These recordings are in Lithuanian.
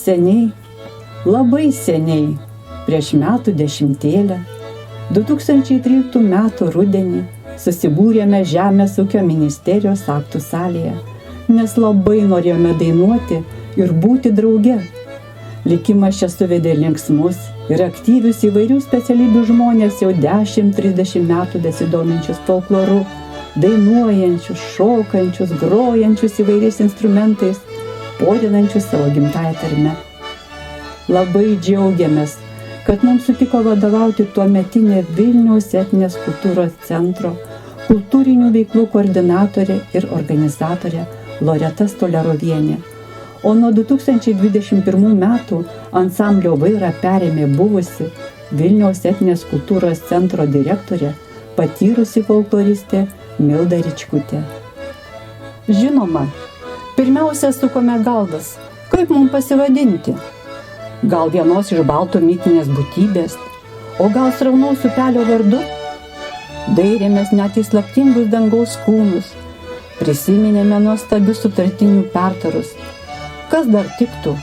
Seniai, labai seniai, prieš metų 10, 2013 metų rudenį susibūrėme Žemės ūkio ministerijos aktų salėje, nes labai norėjome dainuoti ir būti drauge. Likimas čia suvedė linksmus ir aktyvius įvairių specialybių žmonės jau 10-30 metų besidominčius folkloru, dainuojančius, šokančius, grojančius įvairiais instrumentais, podinančius savo gimtąją tarmę. Labai džiaugiamės, kad mums sutiko vadovauti tuometinė Vilniaus etninės kultūros centro kultūrinių veiklų koordinatorė ir organizatorė Loreta Stolerovienė. O nuo 2021 metų ansamblio vairą perėmė buvusi Vilniaus etninės kultūros centro direktorė, patyrusi folkloristė Milda Ričkutė. Žinoma, pirmiausia sukome galvas, kaip mums pasivadinti. Gal vienos iš baltų mitinės būtybės, o gal Sraunaus upelio vardu? Dairėmės net į slaptingus dangaus kūnus, prisiminėme nuostabius sutartinių pertarus. Kas dar tiktų?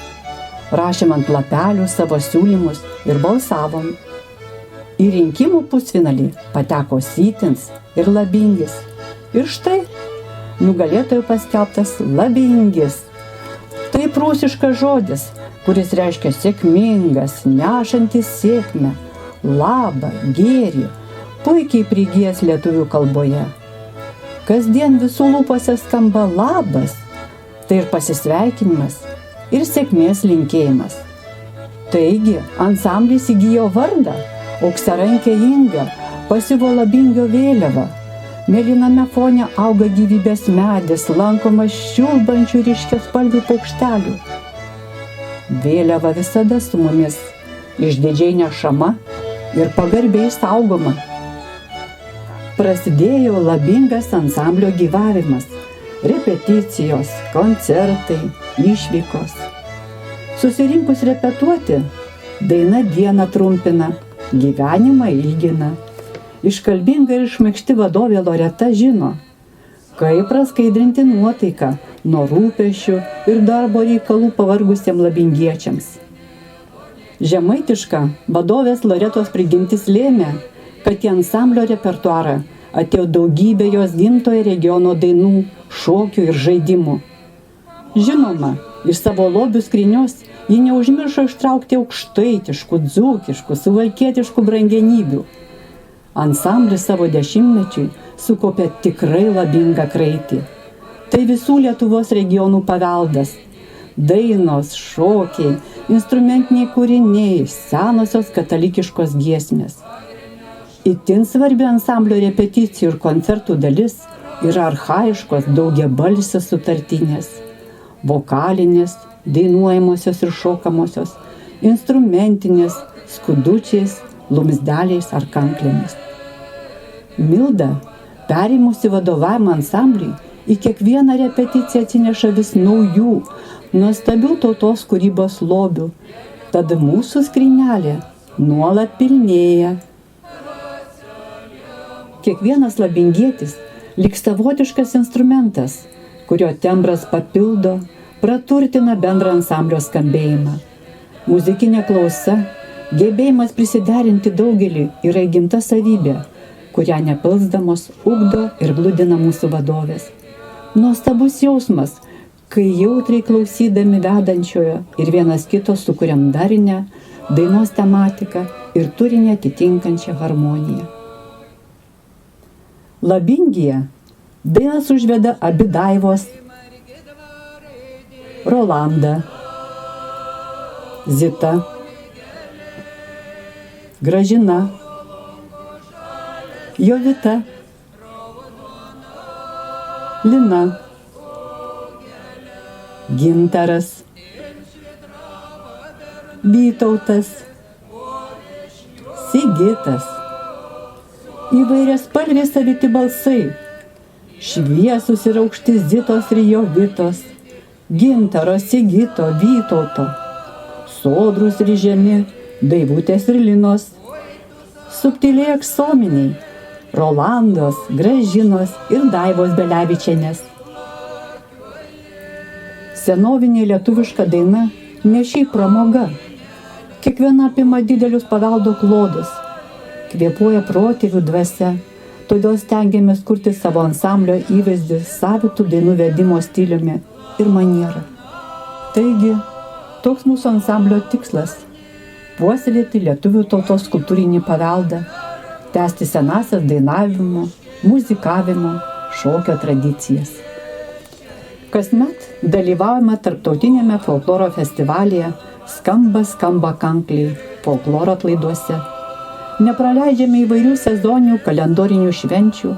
Rašėm ant lapelių savo siūlymus ir balsavom. Į rinkimų pusfinalį pateko Sytins ir Labingis. Ir štai, nugalėtojų paskelbtas Labingis. Tai prūsiškas žodis, kuris reiškia sėkmingas, nešantis sėkmę, labą, gėrį, puikiai prigijęs lietuvių kalboje. Kasdien visų lūpose skamba labas, tai ir pasisveikinimas, ir sėkmės linkėjimas. Taigi, ansamblis įgijo vardą, auksarankė Inga pasiuvo Labingio vėliavą. Mėlyname fone auga gyvybės medis, lankomas ščiulbančių ryškiaspalvių paukštelių. Vėliava visada su mumis, išdidžiai nešama ir pagarbiai saugoma. Prasidėjo Labingas ansamblio gyvavimas, repeticijos, koncertai, išvykos. Susirinkus repetuoti, daina dieną trumpina, gyvenimą ilgina. Iškalbinga ir šmaikšti vadovė Loreta žino, kaip praskaidrinti nuotaiką nuo rūpesčių ir darbo reikalų pavargusiems labingiečiams. Žemaitiška vadovės Loretos prigimtis lėmė, kad į ansamblio repertuarą atėjo daugybė jos gimtojo regiono dainų, šokių ir žaidimų. Žinoma, iš savo lobių skrynios ji neužmiršo ištraukti aukštaitiškų, dzūkiškų, suvalkietiškų brangenybių. Ansamblis savo 10-mečiui sukaupė tikrai labingą kraitį. Tai visų Lietuvos regionų paveldas. Dainos, šokiai, instrumentiniai kūriniai, senosios katalikiškos giesmės. Itin svarbi ansamblio repeticijų ir koncertų dalis yra archaiškos daugiabalsės sutartinės, vokalinės, dainuojamosios ir šokamosios, instrumentinės, skudučiais, lumsdeliais ar kanklėmis. Milda, perėmusi vadovavimą ansambliui, į kiekvieną repeticiją atsineša vis naujų, nuostabių tautos kūrybos lobių, tad mūsų skrynelė nuolat pilnėja. Kiekvienas labingietis lyg savotiškas instrumentas, kurio tembras papildo, praturtina bendrą ansamblio skambėjimą. Muzikinė klausa, gebėjimas prisiderinti daugelį yra įgimta savybė, kurią nepilsdamos ugdo ir gludina mūsų vadovės. Nuostabus jausmas, kai jautriai klausydami vedančiojo ir vienas kito sukuriam darinę, dainos tematiką ir turinį atitinkančią harmoniją. Labingyje dainas užveda abi Daivos, Rolanda, Zita, Gražina, Jovita, Lina, Gintaras, Vytautas, Sigitas. Įvairiaspalviai saviti balsai, šviesūs ir aukšti Zitos ir Jovitos, Gintaro, Sigito, Vytauto, sodrus ir žemi Daivutės ir Linos, subtiliai aksominiai Rolandos, Gražinos ir Daivos Belevičienės. Senovinė lietuviška daina ne šiaip pramoga. Kiekviena apima didelius paveldo klodus, kvėpuoja protėvių dvasia, todėl stengiamės kurti savo ansamblio įvaizdį savitų dainų vedimo stiliumi ir maniera. Taigi, toks mūsų ansamblio tikslas – puoselėti lietuvių tautos kultūrinį paveldą, tęsti senasias dainavimo, muzikavimo, šokio tradicijas. Kasmet dalyvaujame tarptautinėme folkloro festivalyje Skamba kankliai folkloro atlaiduose. Nepraleidžiame įvairių sezoninių kalendorinių švenčių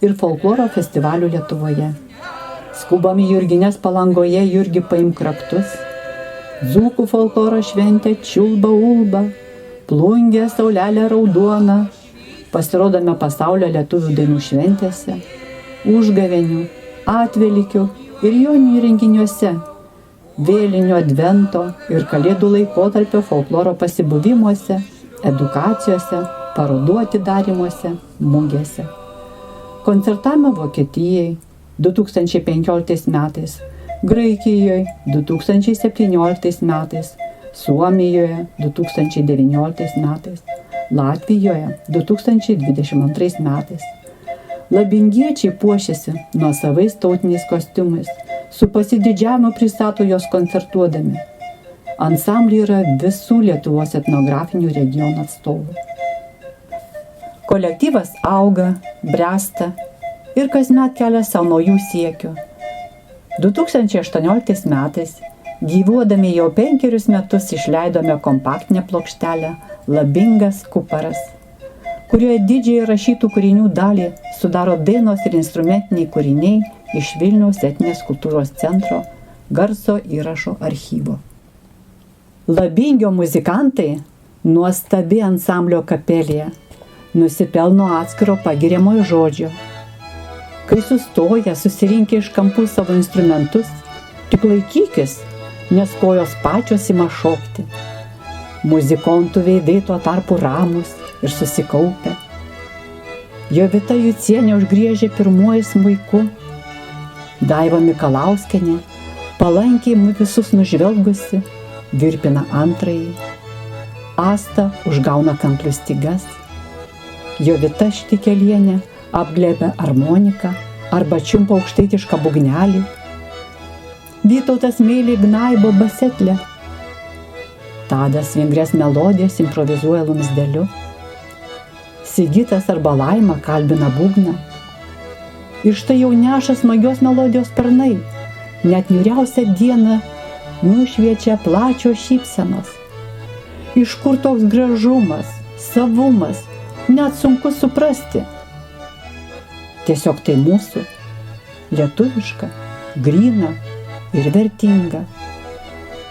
ir folkloro festivalių Lietuvoje. Skubam į Jurgines Palangoje Jurgį paimk raktus. Dzūkų folkloro šventė čiulba ulba, plungė saulelė rauduona. Pasirodome pasaulio lietuvių dainų šventėse, užgavėnių, atvelikių ir joninių renginiuose, vėlinių advento ir kalėdų laikotarpio folkloro pasibuvimuose, edukacijose, parodų atidarymuose, mugėse. Koncertavome Vokietijai 2015 metais, Graikijoje 2017 metais, Suomijoje 2019 metais, Latvijoje 2022 metais. Labingiečiai puošiasi nuosavais tautiniais kostiumais, su pasididžiavimu pristato jos koncertuodami. Ansambliai yra visų Lietuvos etnografinių regionų atstovų. Kolektyvas auga, bręsta ir kasmet kelia savo naujų siekių. 2018 metais, gyvuodami jau 5 metus, išleidome kompaktinę plokštelę Labingas Kuparas, kurioje didžiąją rašytų kūrinių dalį sudaro dainos ir instrumentiniai kūriniai iš Vilniaus etninės kultūros centro garso įrašo archyvo. Labingio muzikantai, nuostabi ansamblio kapelė, nusipelno atskiro pagiriamojo žodžio. Kai sustoja, susirinkę iš kampų savo instrumentus, tik laikykis, nes kojos pačios ima šokti. Muzikontų veidai tuo tarpu ramus ir susikaupę. Jovita Jucienė užgriežė pirmuoju smuiku. Daiva Mikalauskienė, palankiai visus nužvelgusi, virpina antrąjį. Asta užgauna kanklių stygas. Jovita Štikelienė apglėbia armoniką arba čiumpa aukštaitišką būgnelį. Vytautas meiliai gnaibo basetlę. Tadas vingres melodijas improvizuoja lumsdeliu. Sigitas arba Laima kalbina būgną. Ir štai jau neša smagios melodijos sparnai, net niūriausią dieną nušviečia plačios šypsenos. Iš kur toks gražumas, savumas, net sunku suprasti. Tiesiog tai mūsų, lietuviška, gryna ir vertinga.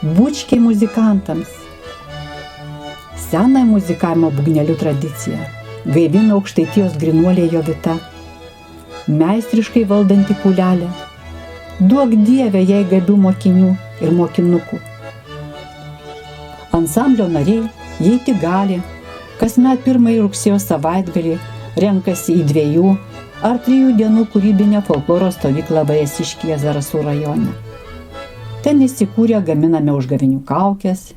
Bučkiai muzikantams. Senąją muzikavimo būgnelių tradiciją gaivina aukštaitijos grynuolė Jovita, meistriškai valdanti kūlelę. Duok Dieve jai gabių mokinių ir mokinukų. Ansamblio nariai, jei tik gali, kasmet 1 rugsėjo savaitgalį renkasi į 2 ar 3 dienų kūrybinę folkloro stovyklą Vajasiškyje Zarasų rajone. Ten įsikūrę gaminame užgavėnių kaukes,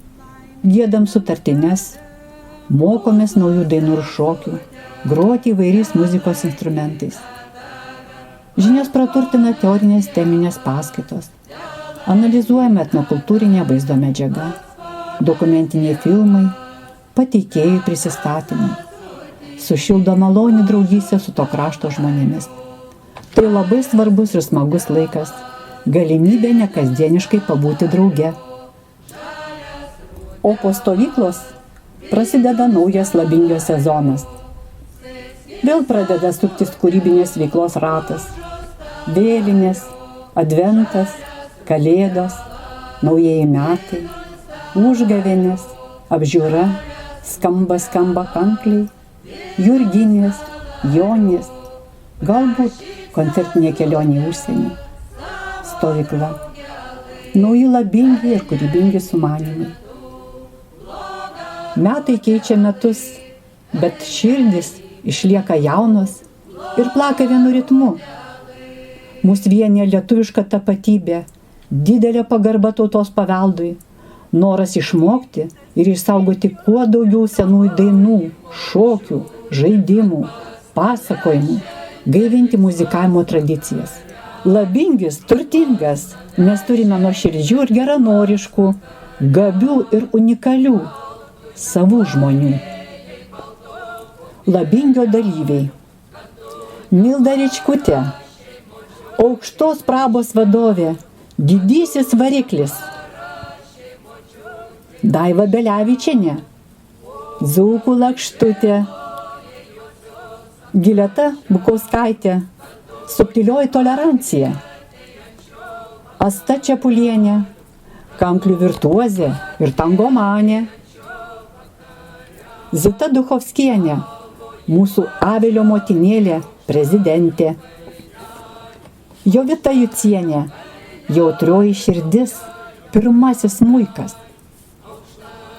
giedam sutartines, mokomės naujų dainų ir šokių, groti įvairiais muzikos instrumentais. Žinias praturtina teorinės teminės paskaitos, analizuojame etnokultūrinę vaizdo medžiagą, dokumentiniai filmai, pateikėjų prisistatymai, sušildo malonį draugystę su to krašto žmonėmis. Tai labai svarbus ir smagus laikas, galimybė nekasdieniškai pabūti drauge. O po stovyklos prasideda naujas Labingio sezonas. Vėl pradeda suktis kūrybinės veiklos ratas. Vėlinės, adventas, kalėdos, naujieji metai, užgavėnės, apžiūra, skamba kankliai, jurginės, jonės, galbūt koncertinė kelionė į užsienį, stovykla, nauji labingi ir kūrybingi sumanymai. Metai keičia metus, bet širdis išlieka jaunos ir plaka vienu ritmu. Mūsų vienija lietuviška tapatybė, didelė pagarba tautos paveldui, noras išmokti ir išsaugoti kuo daugiau senųjų dainų, šokių, žaidimų, pasakojimų, gaivinti muzikavimo tradicijas. Labingis turtingas, nes turime nuoširdžių ir geranoriškų, gabių ir unikalių savų žmonių. Labingio dalyviai. Milda Ričkutė, aukštos prabos vadovė, didysis variklis. Daiva Belevičienė, Dzūkų Lakštutė. Gileta Bukauskaitė, subtilioji tolerancija. Asta Čepulienė, kanklių virtuozė ir tangomanė. Zita Duchovskienė, mūsų Avilio motinėlė, prezidentė. Jovita Jucienė, jautrioji širdis, pirmasis smuikas.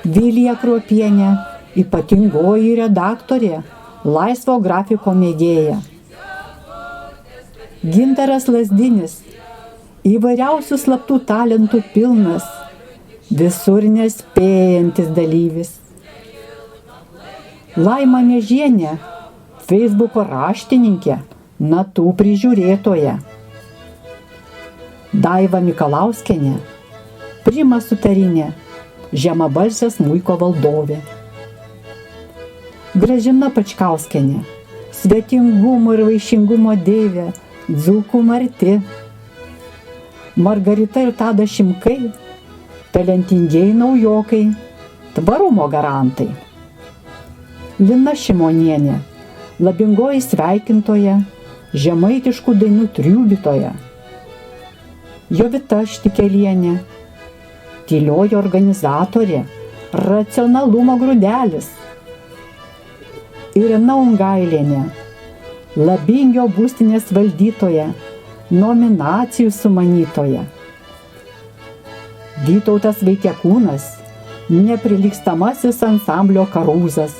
Vilija Kruopienė, ypatingoji redaktorė, laisvo grafiko mėgėja. Gintaras Lazdinis, įvairiausių slaptų talentų pilnas, visur nespėjantis dalyvis. Laima Miežienė, Facebooko raštininkė, natų prižiūrėtoja. Daiva Mikalauskienė, Prima Sutarinė, žemabalsė smuiko valdovė. Gražina Pačkauskienė, svetingumo ir vaišingumo deivė, Dzūkų Marti. Margarita ir Tadas Šimkai, talentingieji naujokai, tvarumo garantai. Lina Šimonienė, labingoji sveikintoja, žemaitiškų dainų triūbytoja. Jovita Štikelienė, tylioji organizatorė, racionalumo grūdelis. Irena Ungailienė, Labingio būstinės valdytoja, nominacijų sumanytoja. Vytautas Vaitiekūnas, neprilygstamasis ansamblio karūzas.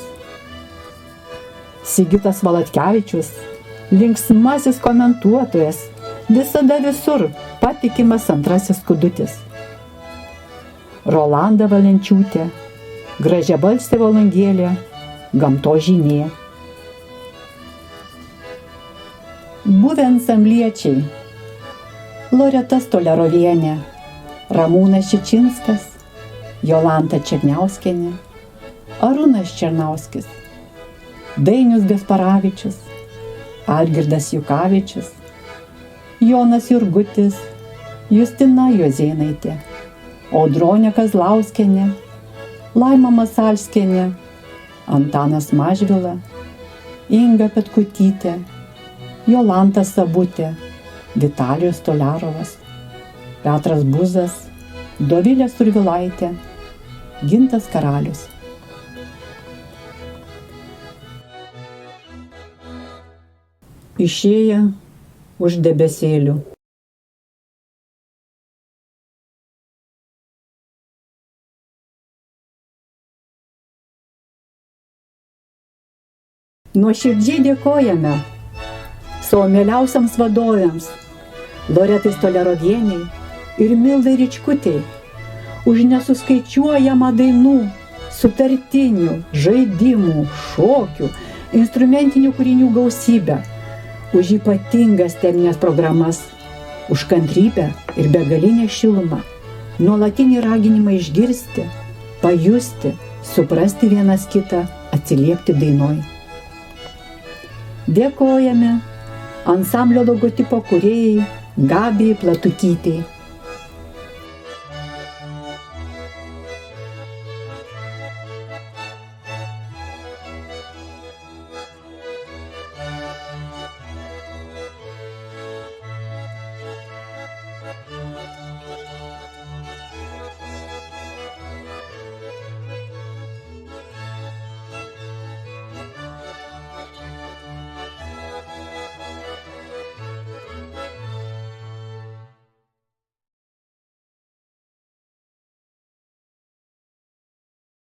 Sigitas Valatkevičius, linksmasis komentuotojas, visada visur patikimas antrasis skudutis. Rolanda Valenčiūtė, gražiabalsė valangėlė, gamtos žynė. Buvę ansambliečiai. Loreta Stolerovienė, Ramūnas Čičinskas, Jolanta Černiauskienė, Arūnas Černauskis, Dainius Gasparavičius, Algirdas Jukavičius, Jonas Jurgutis, Justina Juozėnaitė, Audronė Kazlauskienė, Laima Masalskienė, Antanas Mažvila, Inga Petkutytė, Jolanta Sabutė, Vitalijus Toliarovas, Petras Buzas, Dovilė Survilaitė, Gintas Karalius. Išėję už debesėlių. Nuoširdžiai dėkojame savo mieliausiams vadovėms, Loretai Stolerovienei ir Mildai Ričkutei, už nesuskaičiuojamą dainų, sutartinių, žaidimų, šokių, instrumentinių kūrinių gausybę, už ypatingas teminės programas, už kantrybę ir begalinę šilumą, nuolatinį raginimą išgirsti, pajusti, suprasti vienas kitą, atsiliepti dainoj. Dėkojame ansamblio logotipo kūrėjai Gabijai Platukytei,